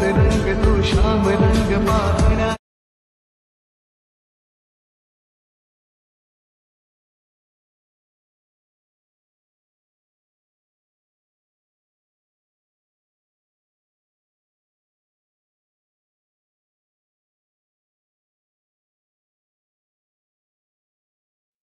रंग तो श्याम रंग पाहण्या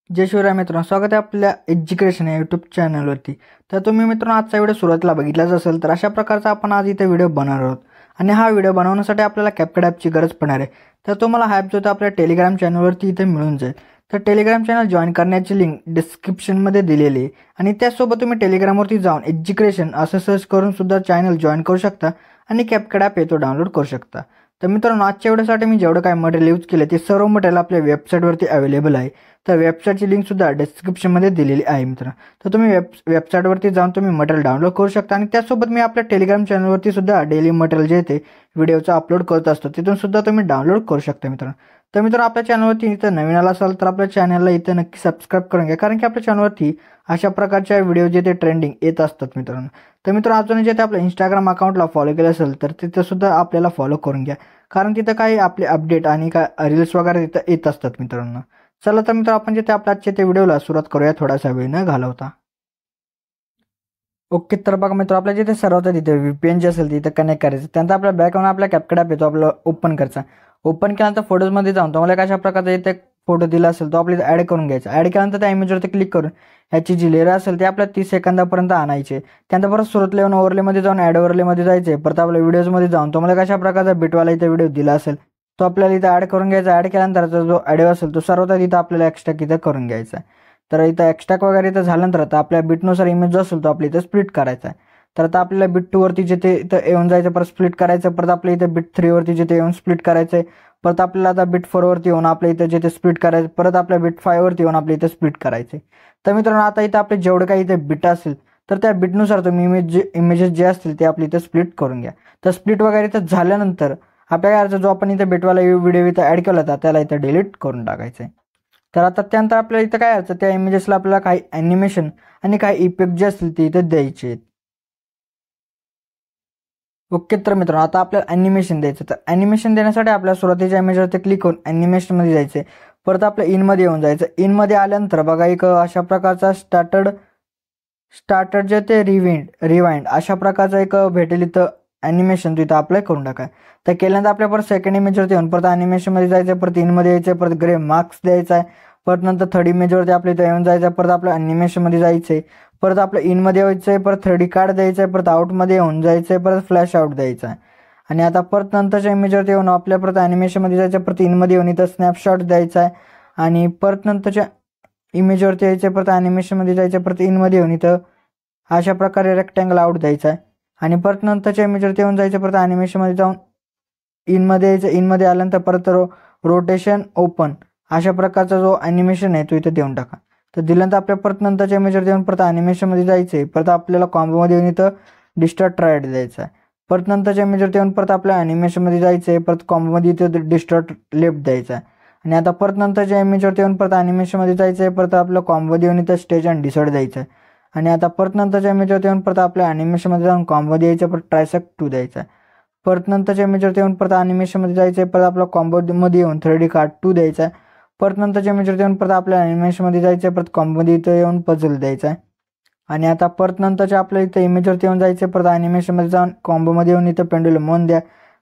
जय शिवराय मित्रांनो, स्वागत आहे आपल्या एज्युकेशन या यूट्यूब चॅनलवरती। तर तुम्ही मित्रांनो आजचा व्हिडिओ सुरुवातीला बघितलाच असेल, तर अशा प्रकारचा आपण आज इथे व्हिडिओ बनवणार आहोत आणि हा व्हिडिओ बनवण्यासाठी आपल्याला CapCut ॲपची गरज पडणार आहे। तर तुम्हाला हा ॲप जो आहे आपल्या टेलिग्राम चॅनलवरती इथे मिळून जाईल। तर टेलिग्राम चॅनल जॉईन करण्याची लिंक डिस्क्रिप्शनमध्ये दिलेली आहे आणि त्यासोबत तुम्ही टेलिग्रामवरती जाऊन एज्युकेशन असं सर्च करून सुद्धा चॅनल जॉईन करू शकता आणि CapCut ॲप येतो डाउनलोड करू शकता। तर मित्रांनो आजच्या व्हिडिओसाठी मी जेवढं काय मटेरियल यूज केलं ते सर्व मटेरियल आपल्या वेबसाईटवरती अवेलेबल आहे। तर वेबसाईटची लिंक सुद्धा डिस्क्रिप्शनमध्ये दिलेली आहे मित्रांनो। तर तुम्ही वेबसाईटवरती जाऊन तुम्ही मटेरियल डाउनलोड करू शकता आणि त्यासोबत मी आपल्या टेलिग्राम चॅनलवरती सुद्धा डेली मटेरियल जे ते व्हिडिओचं अपलोड करत असतो, तिथून सुद्धा तुम्ही डाउनलोड करू शकता मित्रांनो। तर मित्रांनो आपल्या चॅनलवरती इथं नवीन आला असाल तर आपल्या चॅनलला इथं नक्की सबस्क्राईब करून घ्या, कारण की आपल्या चॅनलवरती अशा प्रकारच्या व्हिडिओ जे ते ट्रेंडिंग येत असतात मित्रांनो। तर मित्रांनो अजून जे ते आपल्या इंस्टाग्राम अकाउंटला फॉलो केलं असेल तर तिथं सुद्धा आपल्याला फॉलो करून घ्या, कारण तिथं काही आपले अपडेट आणि काय रील्स वगैरे तिथं येत असतात मित्रांनो। चला तर मित्र आपण जे ते आपल्या आजच्या ते व्हिडिओला सुरुवात करूया थोडासा वेळ न घालवता। ओके, तर बघा मित्र आपल्या जिथे सर्वात तिथे VPN जे असेल तिथे कनेक्ट करायचं। त्यानंतर आपल्या बॅकग्राऊंड आपल्या CapCut ॲप येतो, आपलं ओपन करायचा। ओपन केल्यानंतर फोटोजमध्ये जाऊन तुम्हाला कशा प्रकारचा इथे फोटो दिला असेल तो आपल्याला ॲड करून घ्यायचा। ॲड केल्यानंतर त्या इमेजवरती क्लिक करून ह्याची जी लेअर असेल ते आपल्या 30 सेकंदापर्यंत आणायचे। त्यानंतर परत सुरुवातीला येऊन ओव्हरलेमध्ये जाऊन ॲड ओव्हरलेमध्ये जायचे। परत आपल्या व्हिडिओजमध्ये जाऊन तुम्हाला कशा प्रकारचा बिटवाला इथे व्हिडिओ दिला असेल तो आपल्याला इथं ॲड करून घ्यायचा। ॲड केल्यानंतर जो ऑडिओ असेल तो सर्वात इथं आपल्याला एक्स्ट्रा इथं करून घ्यायचा आहे। तर इथं एक्स्ट्रा वगैरे इथं झाल्यानंतर आता आपल्या बिटनुसार इमेज जो असेल तो आपल्या इथं स्प्लिट करायचा आहे। तर आता आपल्याला बिट 2 वरती जिथे इथं येऊन जायचं, परत स्प्लिट करायचं। परत आपल्या इथं बिट 3 वरती जिथे येऊन स्प्लिट करायचं आहे। परत आपल्याला आता बिट 4 वरती येऊन आपल्या इथं जिथे स्प्लिट करायचं, परत आपल्या बिट 5 वरती येऊन आपल्या इथं स्प्लिट करायचं। तर मित्रांनो आता इथं आपले जेवढं काही इथे बिट असेल तर त्या बिटनुसार तुम्ही इमेजेस जे असतील ते आपल्या इथं स्प्लिट करून घ्या। तर स्प्लिट वगैरे इथं झाल्यानंतर आपल्या जो आपण इथं बिटवाला व्हिडिओ इथं ॲड केला होता त्याला इथं डिलीट करून टाकायचं आहे। तर आता त्यानंतर आपल्याला इथं काय असतं, त्या इमेजेसला आपल्याला काही ॲनिमेशन आणि काही इफेक्ट जे असतील ते इथं द्यायचे आहेत। ओके, तर मित्रांनो आता आपल्याला ॲनिमेशन द्यायचं। तर ॲनिमेशन देण्यासाठी आपल्याला सुरुवातीच्या इमेजवरती क्लिक करून ॲनिमेशनमध्ये जायचं। परत आपल्या इनमध्ये येऊन जायचं। इनमध्ये आल्यानंतर बघा एक अशा प्रकारचा स्टार्टेड जे ते रिवाइंड अशा प्रकारचा एक भेटेल इथं ॲनिमेशन तो इथं अप्लाय करून टाका। तर केल्यानंतर आपल्या परत सेकंड इमेजवरती येऊन परत ॲनिमेशनमध्ये जायचं, परत इनमध्ये यायचं, परत ग्रे मार्क्स द्यायचा आहे। परत नंतर थर्ड इमेजवरती आपल्या इथं येऊन जायचं, परत आपल्या ॲनिमेशनमध्ये जायचं आहे, परत आपलं इनमध्ये यायचं आहे, परत 3D कार्ड द्यायचं आहे, परत आउटमध्ये येऊन जायचं आहे, परत फ्लॅश आउट द्यायचा आहे। आणि आता परत नंतरच्या इमेजवरती येऊन आपल्या परत ॲनिमेशनमध्ये जायचं, परत इनमध्ये येऊन इथं स्नॅपशॉट द्यायचा आहे आणि परत नंतरच्या इमेजवरती यायचं, परत ॲनिमेशनमध्ये जायचं, परत इनमध्ये येऊन इथं अशा प्रकारे रेक्टँगल आउट द्यायचा आहे आणि परत नंतरच्या इमेजवरती येऊन जायचं, परत ॲनिमेशनमध्ये जाऊन इनमध्ये यायचं। इनमध्ये आल्यानंतर परत रोटेशन ओपन अशा प्रकारचा जो ॲनिमेशन आहे तो इथं देऊन टाका। तर दिल्यानंतर आपल्या परत नंतरच्या इमेजवर देऊन परत ॲनिमेशनमध्ये जायचं आहे, परत आपल्याला कॉम्बोमध्ये येऊन इथं डिस्टॉर्ट राईट द्यायचा आहे। परत नंतरच्या इमेजवर येऊन परत आपल्या ॲनिमेशनमध्ये जायचं आहे, परत कॉम्बोमध्ये इथं डिस्टॉर्ट लेफ्ट द्यायचा आहे आणि आता परत नंतरच्या इमेजवरती येऊन परत ॲनिमेशनमध्ये जायचं आहे, परत आपलं कॉम्बोमध्ये येऊन इथं स्टेज अँड डिसॉर्ट द्यायचं आहे आणि आता परत नंतरच्या इमेजवरती येऊन परत आपल्या ॲनिमेशनमध्ये जाऊन कॉम्बोमध्ये यायचं, परत ट्रायसेक्ट 2 द्यायचा आहे। परत नंतरच्या इमेजवरती येऊन परत ॲनिमेशनमध्ये जायचं आहे, परत आपला कॉम्बोमध्ये येऊन 3D कार्ड 2 द्यायचा आहे। परत नंतरच्या इमेजवरती येऊन परत आपल्या ॲनिमेशनमध्ये जायचं आहे, परत कॉम्बोमध्ये इथं येऊन पझल द्यायचा आहे आणि आता परत नंतरच्या आपल्या इथं इमेजवरती येऊन जायचं आहे, परत ॲनिमेशनमध्ये जाऊन कॉम्बोमध्ये येऊन इथं पेंडुलम 1 द्या।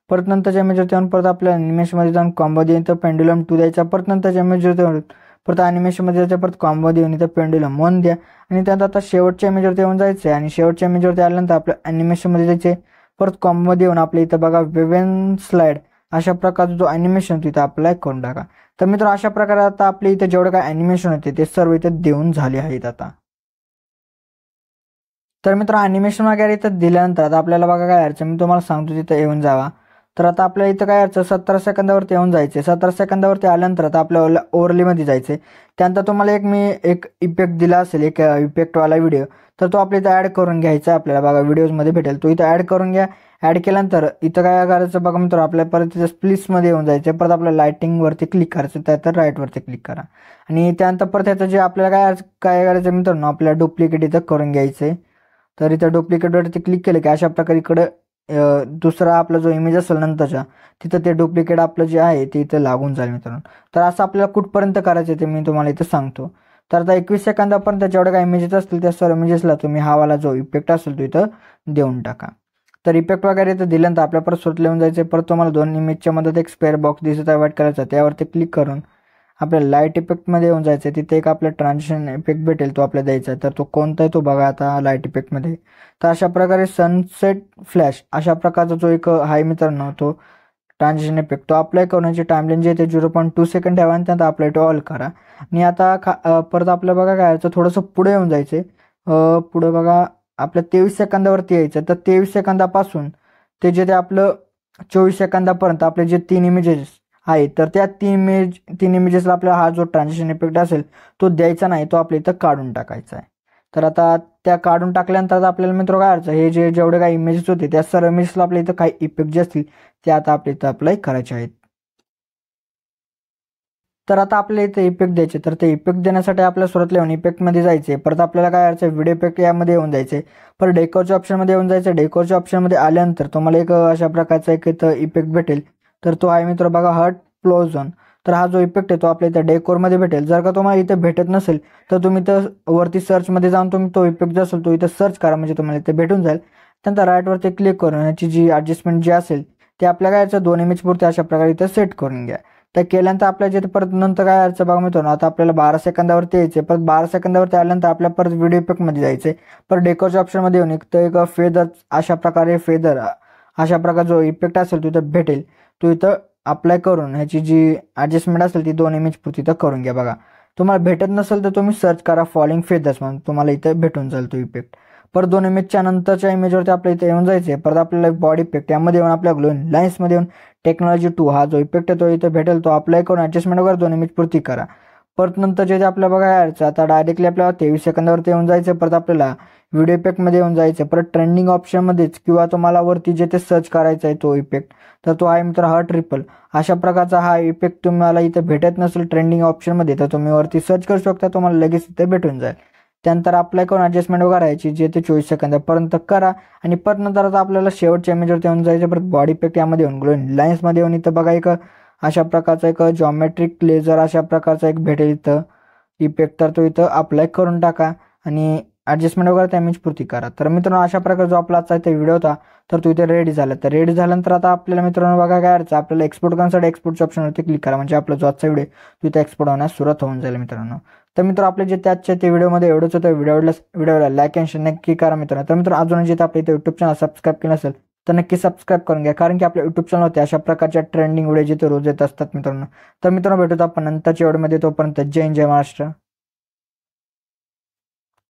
परत नंतरच्या इमेजवरती येऊन परत आपल्या ॲनिमेशनमध्ये जाऊन कॉम्बोमध्ये इथं पेंडुलम 2 द्यायचा। परत नंतरच्या इमेजवरती येऊन परत ॲनिमेशनमध्ये जायचं, परत कॉम्बोमध्ये येऊन इथं पेंडुलम 1 द्या आणि त्यानंतर आता शेवटच्या इमेजवरती येऊन जायचं आणि शेवटच्या इमेजवरती आल्यानंतर आपल्या ॲनिमेशनमध्ये जायचे, परत कॉम्बोमध्ये येऊन आपल्या इथं बघा वेव्हन स्लाइड अशा प्रकारचा जो ॲनिमेशन तिथं अप्लाय करून टाका। तर मित्र अशा प्रकारे आता आपल्या इथं जेवढं काय ॲनिमेशन होते ते सर्व इथं देऊन झाले आहेत आता। तर मित्र ॲनिमेशन वगैरे इथं दिल्यानंतर आता आपल्याला बघा काय अडचण मी तुम्हाला सांगतो तिथं येऊन जावा। तर आता आपल्या इथं काय अडचण 17 सेकंदावरती येऊन जायचे। 17 सेकंदावरती आल्यानंतर आता आपल्या ओव्हरलेमध्ये जायचे। त्यानंतर तुम्हाला मी एक इफेक्ट दिला असेल, एक इफेक्टवाला व्हिडिओ, तर तो आपल्या इथं ॲड करून घ्यायचा आपल्याला बघा व्हिडिओजमध्ये भेटेल, तो इथं ॲड करून घ्या। ॲड केल्यानंतर इथं काय करायचं बघा मित्र, आपल्या परत तिथं स्प्लिट्समध्ये येऊन जायचं, परत आपल्या लाईटिंगवरती क्लिक करायचं, त्यानंतर राईटवरती क्लिक करा आणि त्यानंतर परत त्याचं जे आपल्याला काय करायचं मित्रांनो, आपल्याला डुप्लिकेट इथं करून घ्यायचं आहे। तर इथं डुप्लिकेटवरती क्लिक केलं की अशा प्रकारे इकडं दुसरा आपला जो इमेज असेल नंतरचा तिथं ते डुप्लिकेट आपलं जे आहे ते इथं लागून जाईल मित्रांनो. तर असं आपल्याला कुठपर्यंत करायचं ते मी तुम्हाला इथं सांगतो. तर आता 21 सेकंदापर्यंत जेवढ्या काही इमेजेस असतील त्या सर्व इमेजेसला तुम्ही हा वाला जो इफेक्ट असेल तो इथं देऊन टाका. तर इफेक्ट वगैरे इथं दिल्यानंतर आपल्या परत स्वतः लिहून जायचं. परत तुम्हाला 2 इमेजच्या मध्ये एक स्क्वेअर बॉक्स दिसत आहे व्हाईट कलरचा, त्यावरती क्लिक करून आपल्याला लाईट इफेक्टमध्ये येऊन जायचं. तिथे एक आपला ट्रान्झिशन इफेक्ट भेटेल, तो आपल्याला द्यायचा आहे. तर तो कोणता आहे तो बघा आता लाईट इफेक्टमध्ये. तर अशा प्रकारे सनसेट फ्लॅश अशा प्रकारचा जो एक आहे मित्रांनो तो ट्रान्झिशन इफेक्ट तो अप्लाय करण्याची टाइमलाईन जे आहे ते 0.2 सेकंड ठेवा आणि त्यानंतर अप्लाय टू ऑल करा. आणि आता परत आपलं बघा काय यायचं थोडंसं पुढे येऊन जायचं. पुढे बघा आपल्या 23 सेकंदावरती यायचं. तर 23 सेकंदापासून ते जे ते आपलं 24 सेकंदापर्यंत आपले जे 3 इमेजेस आहे तर त्या 3 इमेजेसला आपला हा जो ट्रान्झिशन इफेक्ट असेल तो द्यायचा नाही, तो आपल्या इथं काढून टाकायचा आहे. तर आता त्या काढून टाकल्यानंतर आपल्याला मित्र काय करायचं, हे जेवढे काही इमेजेस होते त्या सर्व इमेजेसला आपल्या इथं काही इफेक्ट जे असतील ते आता आपल्या इथं अप्लाय करायचे आहेत. तर आता आपल्याला इथे इफेक्ट द्यायचे. तर ते इफेक्ट देण्यासाठी आपल्याला सुरुवातीला येऊन इफेक्टमध्ये जायचे. परत आपल्याला काय करायचं व्हिडिओ इफेक्ट यामध्ये येऊन जायचे. परत डेकोरच्या ऑप्शनमध्ये येऊन जायचं. डेकोरच्या ऑप्शनमध्ये आल्यानंतर तुम्हाला एक अशा प्रकारचा एक इथं इफेक्ट भेटेल. तर तो आहे मित्र बघा हर्ट प्लोजन. तर हा जो इफेक्ट आहे तो आपल्या इथं डेकोरमध्ये भेटेल. जर का तुम्हाला इथे भेटत नसेल तर तुम्ही इथं वरती सर्चमध्ये जाऊन तुम्ही तो इफेक्ट जो असेल तो इथं सर्च करा, म्हणजे तुम्हाला इथे भेटून जाईल. त्यानंतर राईटवरती क्लिक करून याची जी ॲडजस्टमेंट जी असेल ते आपल्या काय याचं 2 इमेज पुरते अशा प्रकारे इथं सेट करून घ्या. तर केल्यानंतर आपल्या जिथे परत नंतर काय यायचं बघा मित्रांनो, आता आपल्याला 12 सेकंदावरती यायचे. परत 12 सेकंदावरती आल्यानंतर आपल्या परत व्हिडिओ इफेक्टमध्ये जायचे. परत डेकोरच्या ऑप्शनमध्ये येऊन एक फेदर अशा प्रकारे अशा प्रकारे जो इफेक्ट असेल तो इथं भेटेल, तो इथं अप्लाय करून ह्याची जी ॲडजस्टमेंट असेल ती 2 इमेज पुरती इथं करून घ्या. बघा तुम्हाला भेटत नसेल तर तुम्ही सर्च करा फॉलिंग फेदर्स म्हणून, तुम्हाला इथं भेटून जाईल तो इफेक्ट. परत 2 इमेजच्या नंतरच्या इमेजवरती आपल्या इथे येऊन जायचे. परत आपल्याला बॉडी इफेक्ट यामध्ये येऊन आपल्या ग्लोइंग लाईन्समध्ये येऊन टेक्नॉलॉजी 2 हा जो इफेक्ट आहे तो इथं भेटेल, तो अप्लाय करून ॲडजस्टमेंट वगैरे 2 इमेज पुरती करा. परत नंतर जे आपल्याला बघा यायचं आता डायरेक्टली आपल्याला 23 सेकंदावरती येऊन जायचं. परत आपल्याला व्हिडिओ इफेक्टमध्ये येऊन जायचं. परत ट्रेंडिंग ऑप्शनमध्येच किंवा तुम्हाला वरती जे ते सर्च करायचं आहे तो इफेक्ट, तर तो आहे मित्र हर्ट रिपल. अशा प्रकारचा हा इफेक्ट तुम्हाला इथे भेटत नसेल ट्रेंडिंग ऑप्शनमध्ये तर तुम्ही वरती सर्च करू शकता, तुम्हाला लगेच इथे भेटून जाईल. त्यानंतर अप्लाय करून ॲडजस्टमेंट वगैरे करायची जे ते 24 सेकंदापर्यंत करा. आणि परत नंतर आता आपल्याला शेवटच्या इमेजवरती येऊन जायचं. परत बॉडी इफेक्ट यामध्ये येऊन ग्लोइंग लाईन्समध्ये येऊन इथं बघा एक अशा प्रकारचा एक जॉमेट्रिक लेझर अशा प्रकारचा एक भेटेल इथं इफेक्ट, तर तो इथं अप्लाय करून टाका आणि ॲडजस्टमेंट वगैरे त्या इमेज पुरती करा. तर मित्रांनो अशा प्रकारे जो आपला आजचा इथे व्हिडिओ होता तर तो इथे रेडी झाला. तर रेडी झाल्यानंतर आता आपल्याला मित्रांनो बघा काय करायचं, आपल्याला एक्सपोर्ट करण्यासाठी एक्सपोर्टच्या ऑप्शनवरती क्लिक करा, म्हणजे आपला जो आजचा व्हिडिओ तो इथे एक्सपोर्ट होण्यास सुरुवात होऊन जाईल मित्रांनो. तर मित्र आपले जे त्याच्या ते व्हिडिओमध्ये एवढंच होतं. व्हिडिओला लाईक आणि शेअर नक्की करा मित्रांनो. तर मित्र अजून जे आपल्या इथे यूट्यूब चॅनल सबस्क्राईब केलं असेल तर नक्की सबस्क्राईब करून घ्या, कारण की आपल्या यूट्यूब चॅनलवरती अशा प्रकारच्या ट्रेंडिंग व्हिडिओ जिथे रोज येत असतात मित्रांनो. तर मित्रांनो भेटूत आपण नंतरच्या व्हिडिओमध्ये. तोपर्यंत जय महाराष्ट्र.